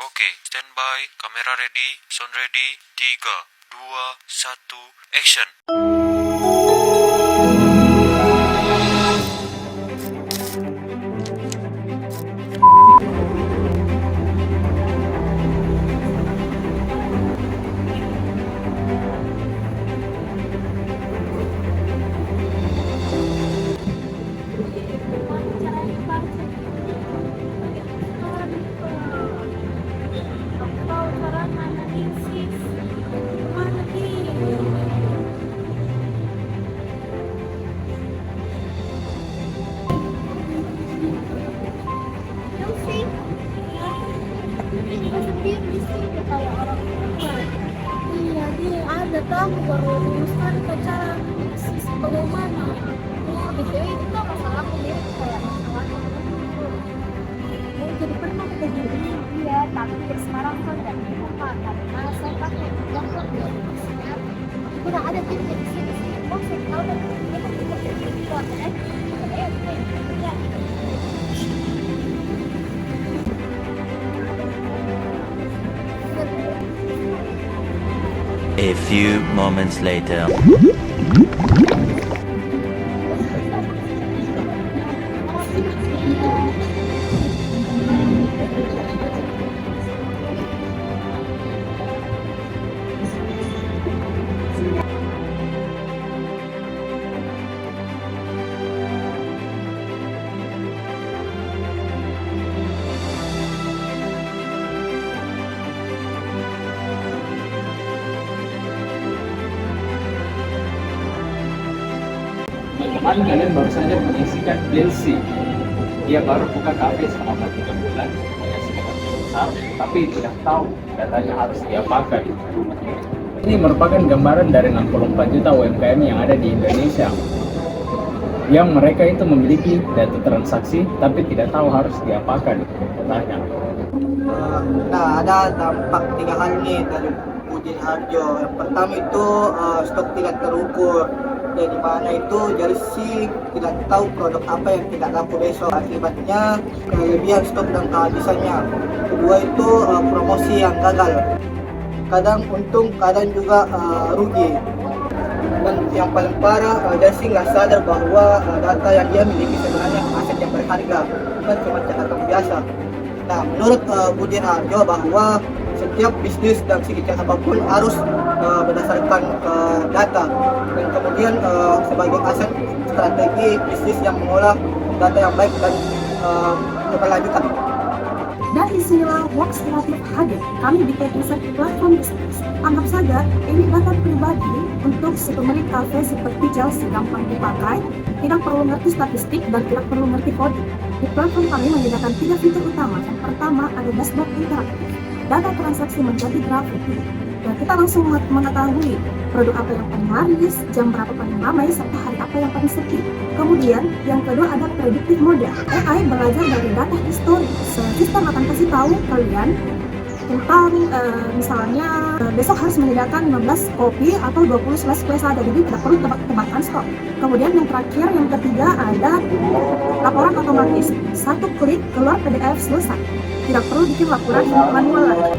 Oke, standby, kamera ready, sound ready, 3, 2, 1, action. Iya, dia ada tamu baru merumuskan cara bagaimana. BTW itu tuh masalahku mirip kayak masalah mau jadi pernah kita gini. Iya, tapi sekarang kan nggak bisa Pak, karena saya pakai uang kan ya maksudnya udah ada tipnya di sini sih. Oh, saya tahu dan kita kan bisa ya. A few moments later. Kemarin kalian baru saja menyaksikan Delsi. Dia baru buka kafe selama 3 bulan, menyaksikan besar, tapi tidak tahu datanya harus diapakan. Ini merupakan gambaran dari 64 juta UMKM yang ada di Indonesia, yang mereka itu memiliki data transaksi, tapi tidak tahu harus diapakan. Katanya. Nah, ada dampak 3 hal nih dari Budin Harjo. Yang pertama itu stok tidak terukur. Ya, di mana itu Jelsi tidak tahu produk apa yang tidak laku besok. Akibatnya kelebihan stok dan kehabisannya. Kedua itu promosi yang gagal. Kadang untung, kadang juga rugi. Dan yang paling parah, Jelsi nggak sadar bahwa data yang dia miliki sebenarnya aset yang berharga, bukan cuma catatan biasa. Nah, menurut Budin Harjo bahwa setiap bisnis dan sedikit apapun harus berdasarkan data, dan kemudian sebagai aset strategi bisnis yang mengolah data yang baik dan berkelanjutan. Dari sinilah Works Kreatif hadir. Kami bikin riset platform bisnis. Anggap saja ini data pribadi untuk si pemilik kafe seperti Chelsea, gampang dipakai, tidak perlu ngerti statistik dan tidak perlu ngerti coding. Di platform kami menggunakan 3 fitur utama. Yang pertama ada dashboard interaktif. Data transaksi menjadi grafik. Dan kita langsung mengetahui produk apa yang paling laris, jam berapa paling ramai, serta hari apa yang paling sepi. Kemudian yang kedua ada predictive model. AI belajar dari data histori. Sistem akan kasih tahu kalian tentang misalnya besok harus menyediakan 15 kopi atau 20 slice kue saja, jadi tidak perlu tebak-tebakan stok. Kemudian yang terakhir, yang ketiga ada laporan otomatis. 1 klik keluar PDF selesai. Tidak perlu bikin laporan manual lagi.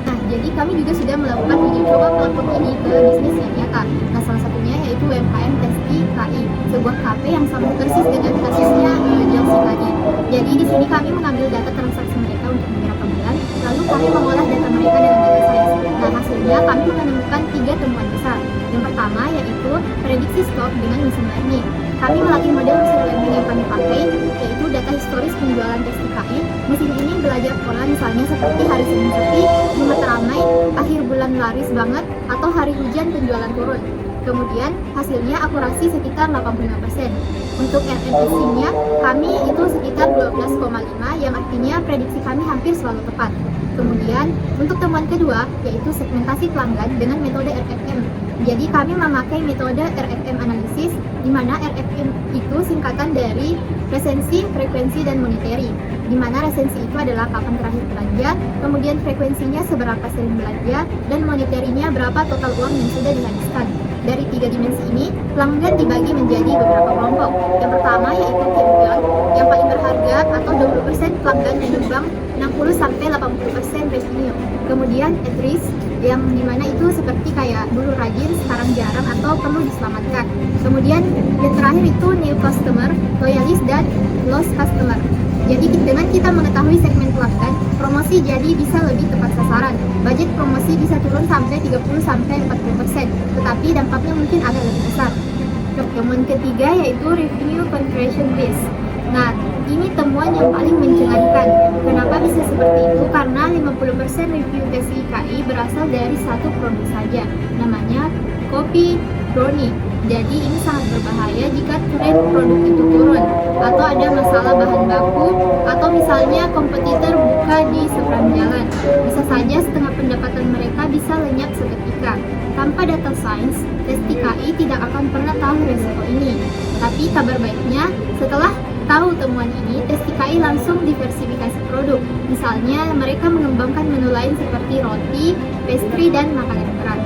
Nah, jadi kami juga sudah melakukan uji coba platform ini ke bisnis yang nyata. Nah, salah satunya yaitu UMKM Testi KI, sebuah kafe yang sama persis dengan kasusnya Jelsi tadi. Jadi di sini kami mengambil data transaksi mereka untuk beberapa bulan, lalu kami mengolah data mereka dengan data science. Nah, hasilnya kami menemukan 3 temuan besar. Yang pertama yaitu prediksi stok dengan mesin learning. Kami melatih model mesin learning yang kami pakai, yaitu data historis penjualan Testi KI. Mesin ini belajar pola misalnya seperti hari Senin sepi, Jumat ramai, akhir bulan laris banget, atau hari hujan penjualan turun. Kemudian hasilnya akurasi sekitar 85%. Untuk RNSI-nya kami itu sekitar 12,5, yang artinya prediksi kami hampir selalu tepat. Kemudian untuk temuan kedua yaitu segmentasi pelanggan dengan metode RFM. Jadi kami memakai metode RFM analisis, di mana RFM itu singkatan dari resensi, frekuensi, dan monetary. Di mana resensi itu adalah kapan terakhir belanja, kemudian frekuensinya seberapa sering belanja, dan monetary-nya berapa total uang yang sudah dihabiskan. Dari 3 dimensi ini, pelanggan dibagi menjadi beberapa kelompok. Yang pertama yaitu champion, yang paling berharga atau 20% pelanggan menyumbang 60-80% revenue. Kemudian at risk, yang dimana itu seperti kayak dulu rajin, sekarang jarang atau perlu diselamatkan. Kemudian yang terakhir itu new customer, loyalist, dan lost customer. Jadi dengan kita mengetahui segmen pelanggan, promosi jadi bisa lebih tepat sasaran. Budget promosi bisa turun sampai 30-40%, tetapi dampaknya mungkin agak lebih besar. Temuan ketiga yaitu revenue conversion risk. Nah, ini temuan yang paling mencengangkan. Kenapa bisa seperti itu? Karena 50% review TSI berasal dari satu produk saja, namanya kopi brownie. Jadi ini sangat berbahaya jika tren produk itu turun, atau ada masalah bahan baku, atau misalnya kompetitor buka di seberang jalan. Bisa saja setengah pendapatan mereka bisa lenyap seketika. Tanpa data science, TSI tidak akan pernah tahu resiko ini. Tapi kabar baiknya, setelah tahu temuan ini, TSI langsung diversifikasi produk. Misalnya, mereka mengembangkan menu lain seperti roti, pastry, dan makanan berat.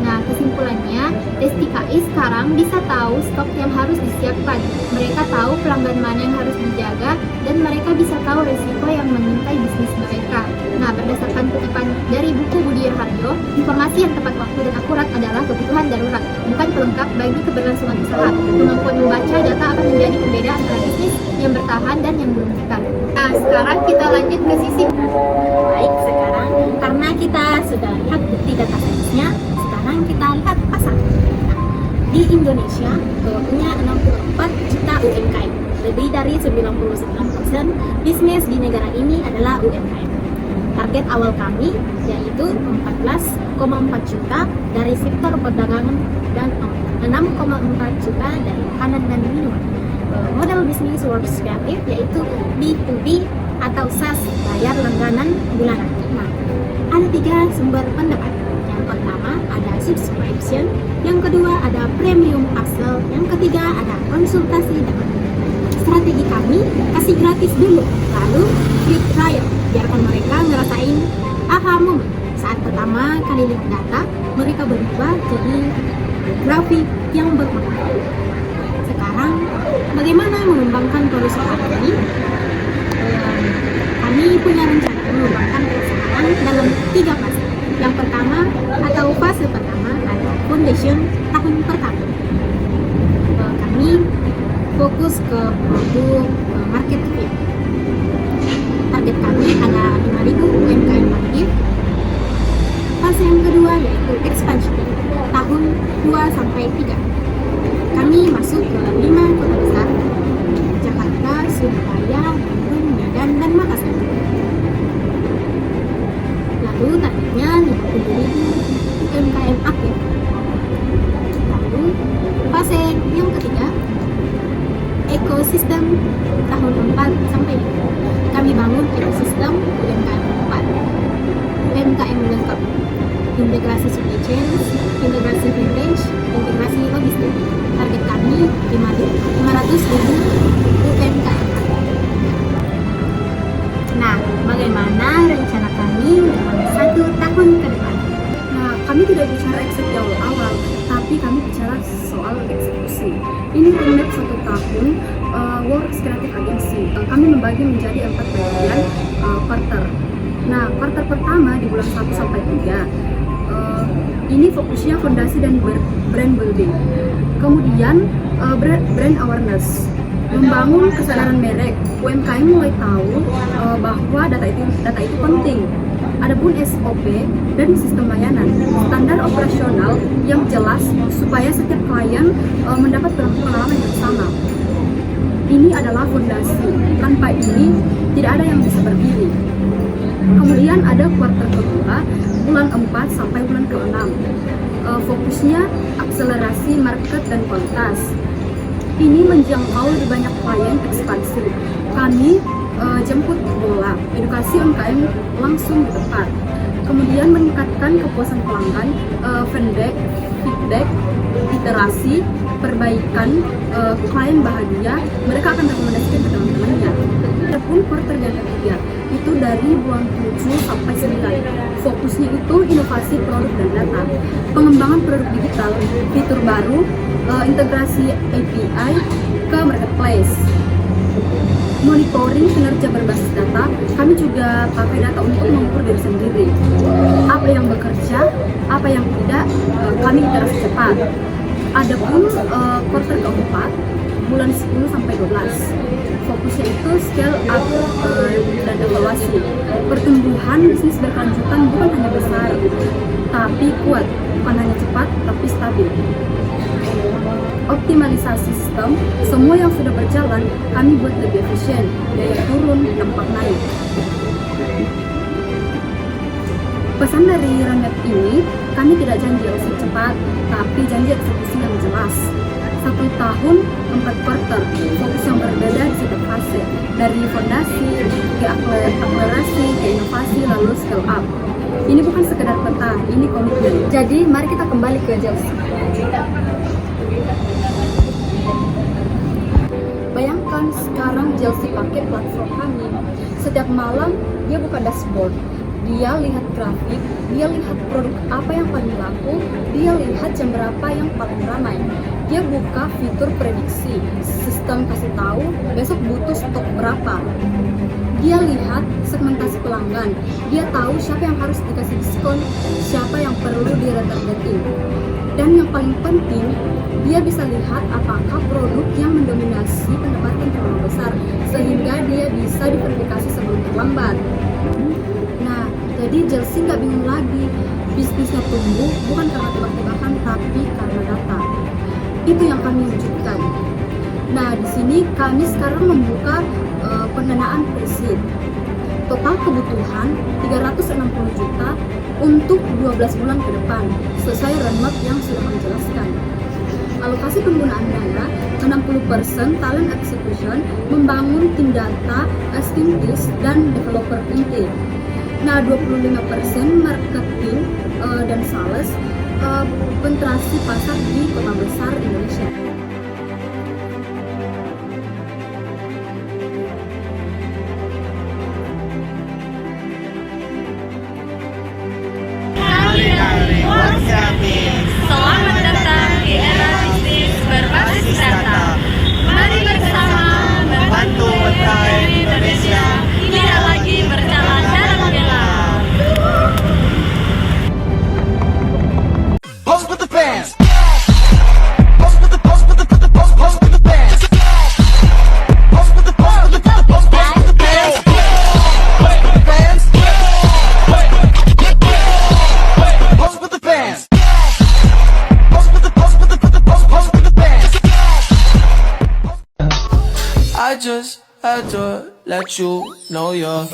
Nah, kesimpulannya, TSI sekarang bisa tahu stok yang harus disiapkan. Mereka tahu pelanggan mana yang harus dijaga, dan mereka bisa tahu resiko yang mengintai bisnis mereka. Nah, berdasarkan kutipan dari buku Budi Harjo, informasi yang tepat waktu dan akurat adalah kebutuhan darurat, bukan pelengkap bagi keberlangsungan usaha. Kemampuan membaca data akan menjadi pembeda antara bisnis yang bertahan dan yang merugikan. Nah, sekarang kita lanjut ke sisi Baik, sekarang karena kita sudah lihat bukti data sainsnya, sekarang kita lihat pasar. Di Indonesia punya 64 juta UMKM. Lebih dari 99% bisnis di negara ini adalah UMKM. Target awal kami yaitu 14,4 juta dari sektor perdagangan dan 6,4 juta dari makanan dan minuman. Model bisnis works kreatif yaitu B2B atau SaaS, bayar langganan bulanan. Nah, ada 3 sumber pendapatan. Yang pertama ada subscription, yang kedua ada premium upsell, yang ketiga ada konsultasi dapat. Strategi kami kasih gratis dulu, lalu free trial, biarkan mereka ngerasain aha moment. Saat pertama kali lihat data, mereka berubah jadi grafik yang bermanfaat. Sekarang bagaimana mengembangkan perusahaan ini? Kami punya rencana mengembangkan perusahaan dalam 3 fase. Yang pertama atau fase pertama adalah foundation tahun pertama. Kami fokus ke produk market fit. Target kami ada 5.000 UMKM aktif. Fase yang kedua yaitu expansion tahun 2-3. Kami masuk ke 5 kota besar: Jakarta, Surabaya, Bandung, Medan, dan Makassar. Lalu targetnya 50.000 UMKM aktif. Lalu fase yang ketiga, ekosistem tahun 4-5. Kami bangun ekosistem UMKM 4. UMKM lengkap, integrasi supply chain, integrasi vintage, integrasi logistik. Target kami 500.000 UMKM. Nah, bagaimana rencana kami dalam 1 tahun ke depan? Nah, kami tidak bicara eksekusi awal, tapi kami bicara soal eksekusi. Ini roadmap 1 tahun Works Creative Agency. Kami membagi menjadi 4 bagian quarter. Nah, quarter pertama di bulan 1-3. Ini fokusnya fondasi dan brand building. Kemudian brand awareness, membangun kesadaran merek. UMKM mulai tahu bahwa data itu penting. Adapun SOP dan sistem layanan, standar operasional yang jelas supaya setiap klien mendapat pengalaman yang sama. Ini adalah fondasi. Tanpa ini tidak ada yang bisa berdiri. Kemudian ada kuartal kedua, bulan 4 sampai bulan ke-6. Fokusnya akselerasi market dan kualitas. Ini menjangkau di banyak klien ekspansi. Kami jemput bola, edukasi UMKM langsung di tempat. Kemudian meningkatkan kepuasan pelanggan, feedback, iterasi, perbaikan, klien bahagia, mereka akan rekomendasikan ke teman-temannya. Adapun kuartal yang ketiga, itu dari bulan 7 sampai 9. Fokusnya itu inovasi produk dan data, pengembangan produk digital, fitur baru, integrasi API ke marketplace. monitoring kinerja berbasis data, kami juga pakai data untuk mengukur diri sendiri. Apa yang bekerja, apa yang tidak, kami iterasi cepat. Adapun kuartal keempat, bulan 10 sampai 12. Fokusnya itu scale up dan evaluasi. Pertumbuhan bisnis berkelanjutan bukan hanya besar, tapi kuat. Bukan hanya cepat, tapi stabil. Optimalisasi sistem, semua yang sudah berjalan, kami buat lebih efisien. Biaya turun, dampak naik. Pesan dari roadmap ini, kami tidak janji exit cepat, tapi janji eksekusi yang jelas. 1 tahun, 4 kuartal, fokus yang berbeda di setiap fase. Dari fondasi, ke akselerasi, ke inovasi, lalu scale up. Ini bukan sekedar peta, ini komitmen. Jadi, mari kita kembali ke JLC. Bayangkan sekarang JLC pakai platform kami. Setiap malam, dia buka dashboard. Dia lihat grafik, dia lihat produk apa yang paling laku, dia lihat jam berapa yang paling ramai. Dia buka fitur prediksi, sistem kasih tahu besok butuh stok berapa. Dia lihat segmentasi pelanggan, dia tahu siapa yang harus dikasih diskon, siapa yang perlu di-retargeting. Dan yang paling penting, dia bisa lihat apakah produk yang mendominasi pendapatan terlalu besar, sehingga dia bisa diverifikasi sebelum terlambat. Nah, jadi JLC nggak bingung lagi, bisnisnya tumbuh bukan karena tebak-tebakan, tapi karena data. Itu yang kami wujudkan. Nah, di sini kami sekarang membuka pendanaan pre-seed. Total kebutuhan 360 juta untuk 12 bulan ke depan, sesuai roadmap yang sudah kami jelaskan. Alokasi penggunaan dana 60% talent acquisition, membangun tim data, scientist, dan developer inti. Nah, 25% marketing dan sales, penetrasi pasar di kota besar Indonesia. Selamat datang di era bisnis berbasis data. Mari bersama membantu UMKM Indonesia tidak lagi berjalan dalam gelap. Pose with the fans. Pose with the pose with the pose with the fans. Pose with the pose with the pose with the fans. Fans. Pose with the fans. Pose with the pose with the pose with the fans. I just had to let you know you're